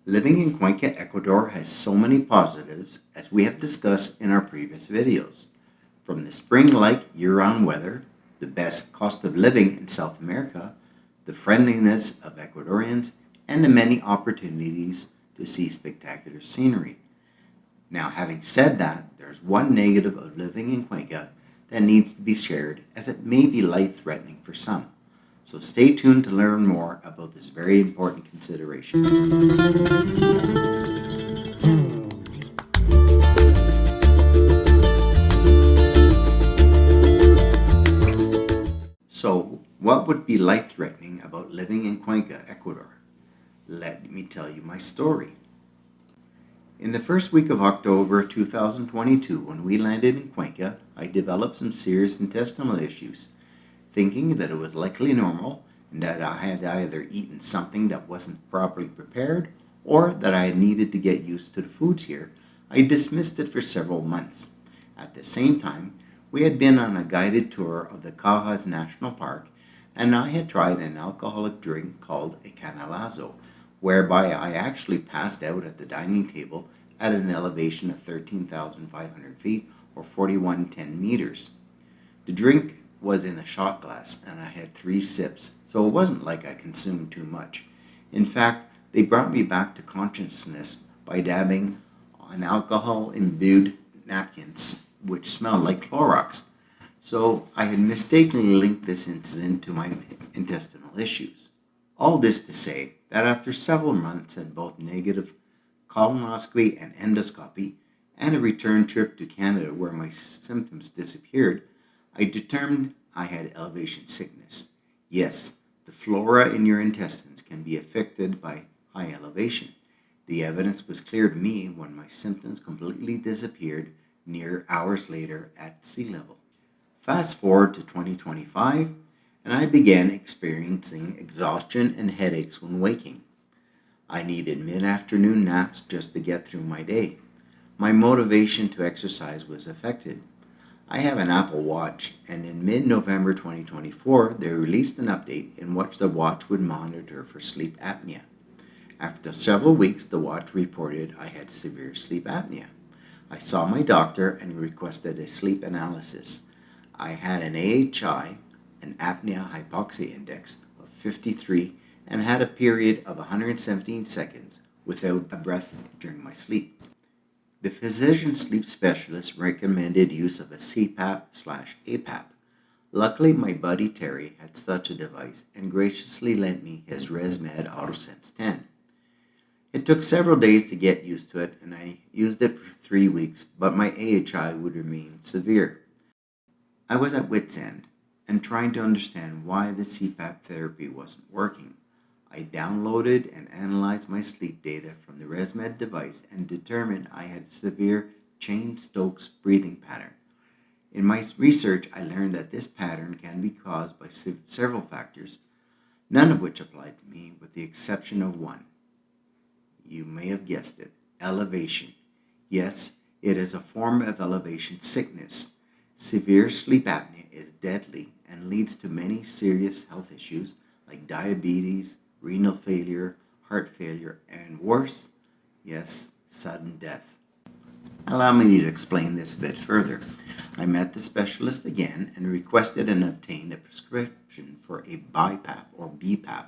Living in Cuenca, Ecuador has so many positives as we have discussed in our previous videos. From the spring-like year-round weather, the best cost of living in South America, the friendliness of Ecuadorians, and the many opportunities to see spectacular scenery. Now, having said that, there's one negative of living in Cuenca that needs to be shared as it may be life-threatening for some. So stay tuned to learn more about this very important consideration. So, what would be life-threatening about living in Cuenca, Ecuador? Let me tell you my story. In the first week of October 2022, when we landed in Cuenca, I developed some serious intestinal issues. Thinking that it was likely normal and that I had either eaten something that wasn't properly prepared or that I needed to get used to the foods here, I dismissed it for several months. At the same time, we had been on a guided tour of the Cajas National Park, and I had tried an alcoholic drink called a canalazo, whereby I actually passed out at the dining table at an elevation of 13,500 feet or 4,110 meters. The drink was in a shot glass and I had 3 sips, so it wasn't like I consumed too much. In fact, they brought me back to consciousness by dabbing on alcohol-imbued napkins which smelled like Clorox. So I had mistakenly linked this incident to my intestinal issues. All this to say that after several months and both negative colonoscopy and endoscopy and a return trip to Canada where my symptoms disappeared, I determined I had elevation sickness. Yes, the flora in your intestines can be affected by high elevation. The evidence was clear to me when my symptoms completely disappeared mere hours later at sea level. Fast forward to 2025, and I began experiencing exhaustion and headaches when waking. I needed mid-afternoon naps just to get through my day. My motivation to exercise was affected. I have an Apple Watch, and in mid-November 2024, they released an update in which the watch would monitor for sleep apnea. After several weeks, the watch reported I had severe sleep apnea. I saw my doctor and requested a sleep analysis. I had an AHI, an apnea hypoxia index, of 53 and had a period of 117 seconds without a breath during my sleep. The physician sleep specialist recommended use of a CPAP/APAP. Luckily, my buddy Terry had such a device and graciously lent me his ResMed AutoSense 10. It took several days to get used to it, and I used it for 3 weeks, but my AHI would remain severe. I was at wit's end and trying to understand why the CPAP therapy wasn't working. I downloaded and analyzed my sleep data from the ResMed device and determined I had severe Cheyne-Stokes breathing pattern. In my research, I learned that this pattern can be caused by several factors, none of which applied to me with the exception of one. You may have guessed it, elevation. Yes, it is a form of elevation sickness. Severe sleep apnea is deadly and leads to many serious health issues like diabetes, renal failure, heart failure, and worse, yes, sudden death. Allow me to explain this a bit further. I met the specialist again and requested and obtained a prescription for a BiPAP or BPAP.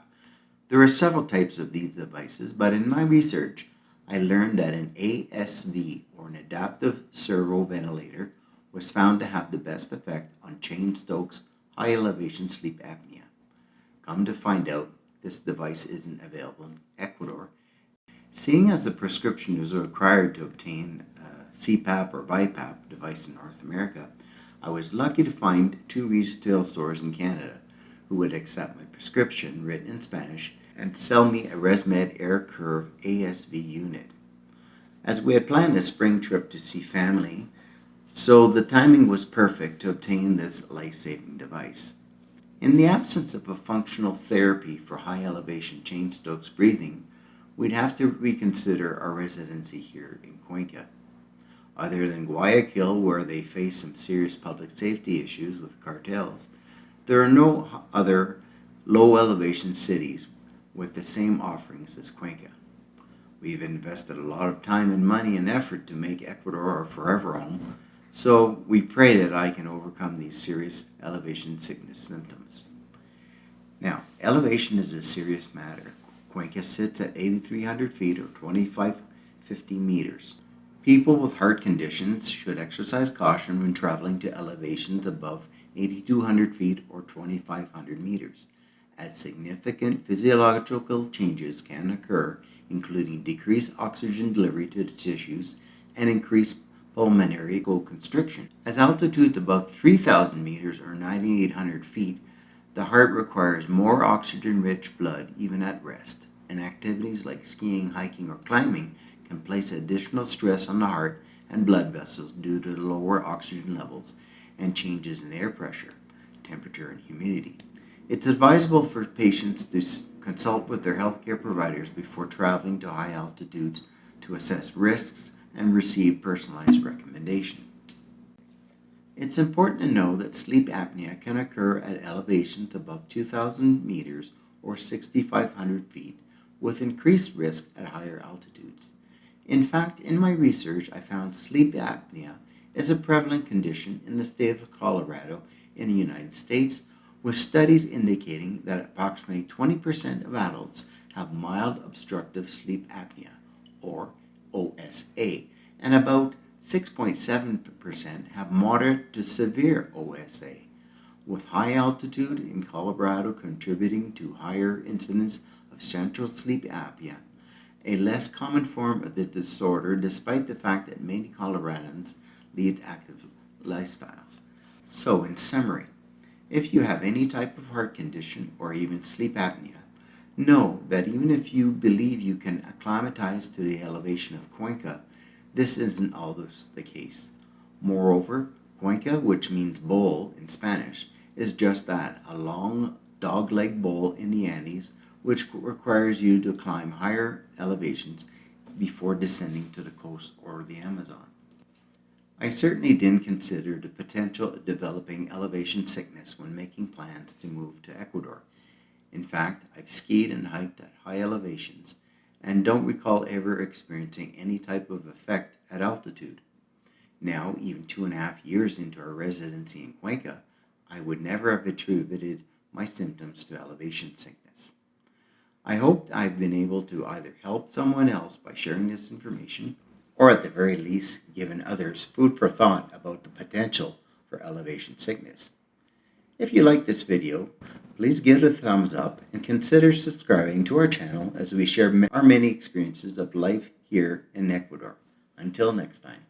There are several types of these devices, but in my research, I learned that an ASV or an adaptive servo ventilator was found to have the best effect on Cheyne-Stokes high elevation sleep apnea. Come to find out, this device isn't available in Ecuador. Seeing as the prescription is required to obtain a CPAP or BiPAP device in North America, I was lucky to find 2 retail stores in Canada who would accept my prescription written in Spanish and sell me a ResMed AirCurve ASV unit. As we had planned a spring trip to see family, so the timing was perfect to obtain this life-saving device. In the absence of a functional therapy for high elevation Cheyne-Stokes breathing, we'd have to reconsider our residency here in Cuenca. Other than Guayaquil, where they face some serious public safety issues with cartels, there are no other low elevation cities with the same offerings as Cuenca. We've invested a lot of time and money and effort to make Ecuador our forever home, so we pray that I can overcome these serious elevation sickness symptoms. Now, elevation is a serious matter. Cuenca sits at 8,300 feet or 2,550 meters. People with heart conditions should exercise caution when traveling to elevations above 8,200 feet or 2,500 meters, as significant physiological changes can occur, including decreased oxygen delivery to the tissues and increased pulmonary constriction. As altitudes above 3,000 meters or 9,800 feet, the heart requires more oxygen-rich blood even at rest, and activities like skiing, hiking, or climbing can place additional stress on the heart and blood vessels due to the lower oxygen levels and changes in air pressure, temperature, and humidity. It's advisable for patients to consult with their healthcare providers before traveling to high altitudes to assess risks and receive personalized recommendations. It's important to know that sleep apnea can occur at elevations above 2,000 meters or 6,500 feet, with increased risk at higher altitudes. In fact, in my research, I found sleep apnea is a prevalent condition in the state of Colorado in the United States, with studies indicating that approximately 20% of adults have mild obstructive sleep apnea, or OSA, and about 6.7% have moderate to severe OSA, with high altitude in Colorado contributing to higher incidence of central sleep apnea, a less common form of the disorder despite the fact that many Coloradans lead active lifestyles. So, in summary, if you have any type of heart condition or even sleep apnea, know that even if you believe you can acclimatize to the elevation of Cuenca, this isn't always the case. Moreover, Cuenca, which means bowl in Spanish, is just that, a long dog-leg bowl in the Andes, which requires you to climb higher elevations before descending to the coast or the Amazon. I certainly didn't consider the potential of developing elevation sickness when making plans to move to Ecuador. In fact, I've skied and hiked at high elevations and don't recall ever experiencing any type of effect at altitude. Now, even 2.5 years into our residency in Cuenca, I would never have attributed my symptoms to elevation sickness. I hope I've been able to either help someone else by sharing this information, or at the very least given others food for thought about the potential for elevation sickness. If you like this video, please give it a thumbs up and consider subscribing to our channel as we share our many experiences of life here in Ecuador. Until next time.